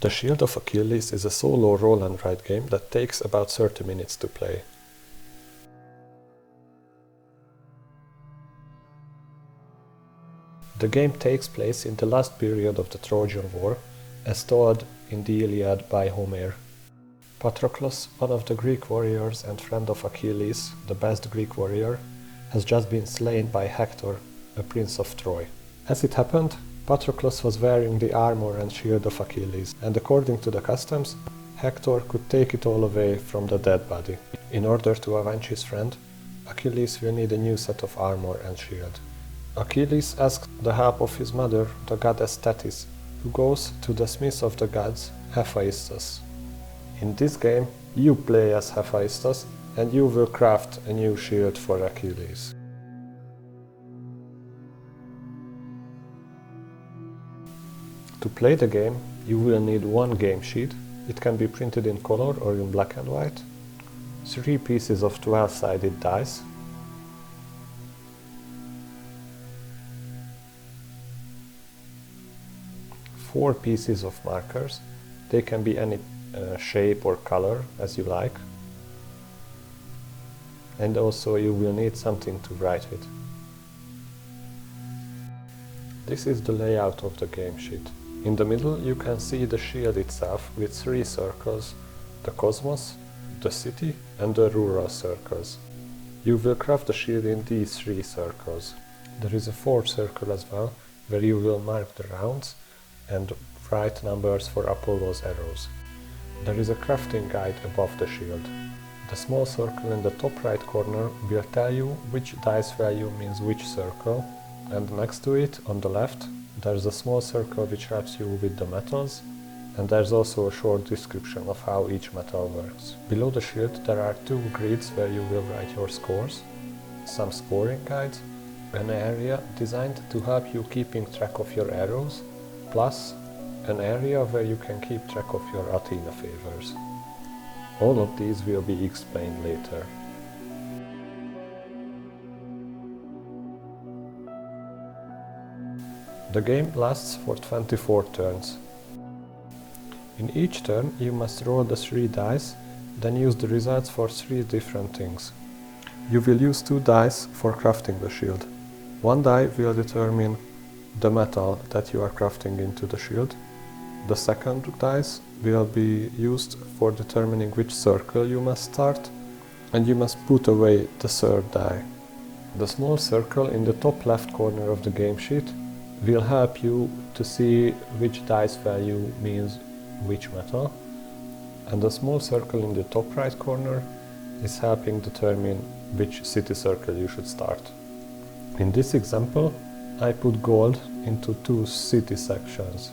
The Shield of Achilles is a solo roll-and-write game that takes about 30 minutes to play. The game takes place in the last period of the Trojan War, as told in the Iliad by Homer. Patroclus, one of the Greek warriors and friend of Achilles, the best Greek warrior, has just been slain by Hector, a prince of Troy. As it happened, Patroclus was wearing the armor and shield of Achilles, and according to the customs, Hector could take it all away from the dead body. In order to avenge his friend, Achilles will need a new set of armor and shield. Achilles asks the help of his mother, the goddess Thetis, who goes to the smith of the gods, Hephaestus. In this game, you play as Hephaestus, and you will craft a new shield for Achilles. To play the game, you will need one game sheet. It can be printed in color or in black and white, 3 pieces of 12-sided dice, four pieces of markers. They can be any shape or color as you like. And also you will need something to write with. This is the layout of the game sheet. In the middle you can see the shield itself with 3 circles, the cosmos, the city and the rural circles. You will craft the shield in these 3 circles. There is a 4th circle as well, where you will mark the rounds and write numbers for Apollo's arrows. There is a crafting guide above the shield. The small circle in the top right corner will tell you which dice value means which circle, and next to it, on the left, there's a small circle which helps you with the metals, and there's also a short description of how each metal works. Below the shield there are 2 grids where you will write your scores, some scoring guides, an area designed to help you keeping track of your arrows, plus an area where you can keep track of your Athena favors. All of these will be explained later. The game lasts for 24 turns. In each turn you must roll the 3 dice, then use the results for 3 different things. You will use 2 dice for crafting the shield. 1 die will determine the metal that you are crafting into the shield. The second dice will be used for determining which circle you must start, and you must put away the 3rd die. The small circle in the top left corner of the game sheet will help you to see which dice value means which metal, and the small circle in the top right corner is helping determine which city circle you should start. In this example, I put gold into 2 city sections.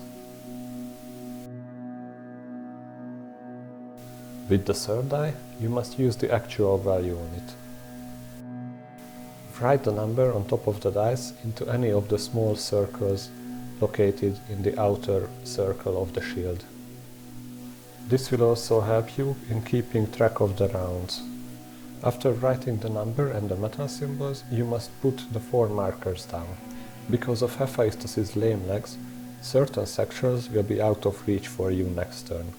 With the 3rd die, you must use the actual value on it. Write the number on top of the dice into any of the small circles located in the outer circle of the shield. This will also help you in keeping track of the rounds. After writing the number and the metal symbols, you must put the 4 markers down. Because of Hephaestus' lame legs, certain sections will be out of reach for you next turn.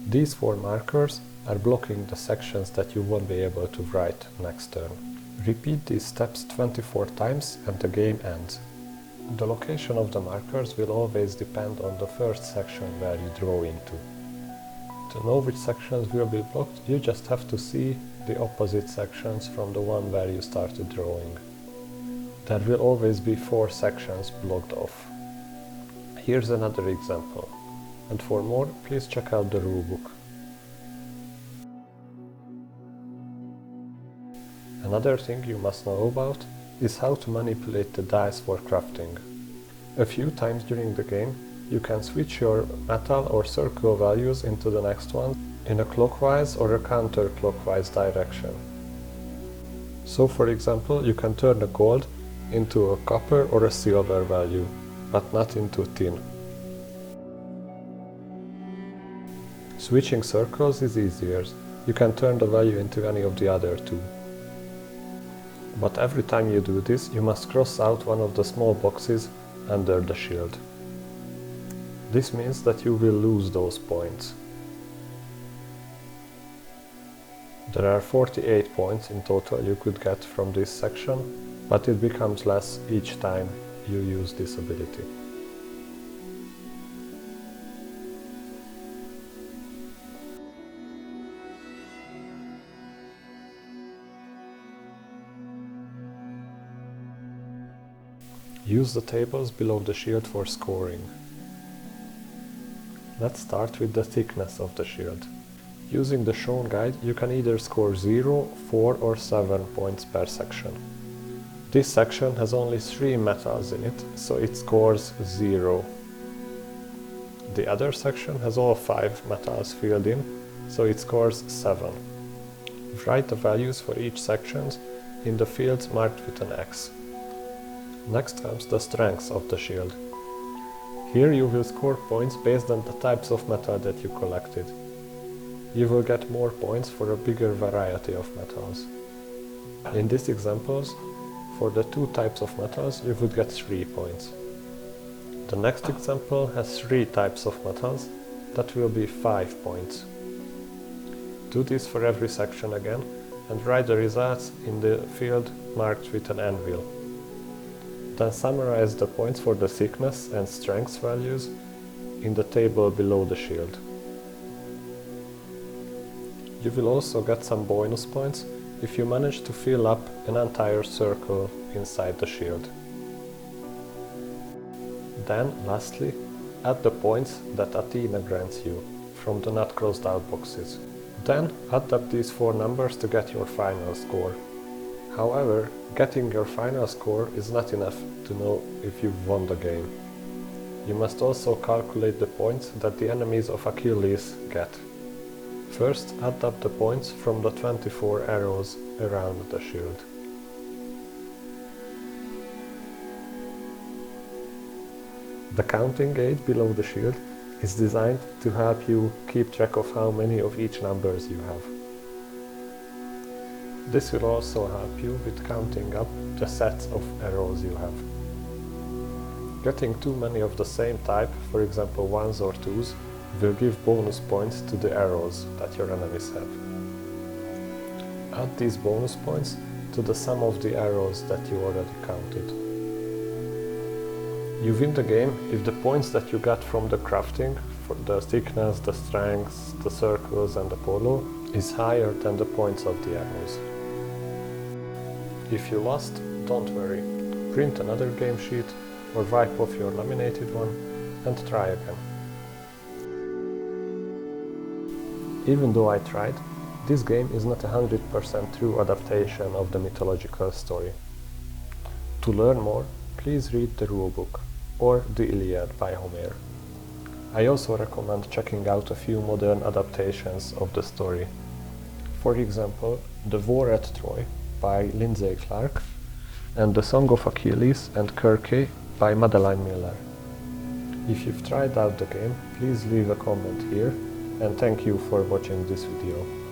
These 4 markers are blocking the sections that you won't be able to write next turn. Repeat these steps 24 times and the game ends. The location of the markers will always depend on the first section where you draw into. To know which sections will be blocked, you just have to see the opposite sections from the one where you started drawing. There will always be 4 sections blocked off. Here's another example, and for more, please check out the rulebook. Another thing you must know about is how to manipulate the dice for crafting. A few times during the game, you can switch your metal or circle values into the next one in a clockwise or a counterclockwise direction. So for example, you can turn a gold into a copper or a silver value, but not into tin. Switching circles is easier. You can turn the value into any of the other 2. But every time you do this, you must cross out one of the small boxes under the shield. This means that you will lose those points. There are 48 points in total you could get from this section, but it becomes less each time you use this ability. Use the tables below the shield for scoring. Let's start with the thickness of the shield. Using the shown guide, you can either score 0, 4 or 7 points per section. This section has only 3 metals in it, so it scores 0. The other section has all 5 metals filled in, so it scores 7. Write the values for each section in the fields marked with an X. Next comes the strength of the shield. Here you will score points based on the types of metal that you collected. You will get more points for a bigger variety of metals. In these examples, for the 2 types of metals you would get 3 points. The next example has 3 types of metals, that will be 5 points. Do this for every section again and write the results in the field marked with an anvil. Then summarize the points for the thickness and strength values in the table below the shield. You will also get some bonus points if you manage to fill up an entire circle inside the shield. Then, lastly, add the points that Athena grants you from the not crossed out boxes. Then add up these 4 numbers to get your final score. However, getting your final score is not enough to know if you've won the game. You must also calculate the points that the enemies of Achilles get. First, add up the points from the 24 arrows around the shield. The counting aid below the shield is designed to help you keep track of how many of each numbers you have. This will also help you with counting up the sets of arrows you have. Getting too many of the same type, for example 1s or 2s, will give bonus points to the arrows that your enemies have. Add these bonus points to the sum of the arrows that you already counted. You win the game if the points that you got from the crafting, for the thickness, the strength, the circles and the polo, is higher than the points of the arrows. If you lost, don't worry. Print another game sheet or wipe off your laminated one and try again. Even though I tried, this game is not a 100% true adaptation of the mythological story. To learn more, please read the rulebook or the Iliad by Homer. I also recommend checking out a few modern adaptations of the story. For example, The War at Troy by Lindsay Clark and The Song of Achilles and Circe by Madeline Miller. If you've tried out the game, please leave a comment here, and thank you for watching this video.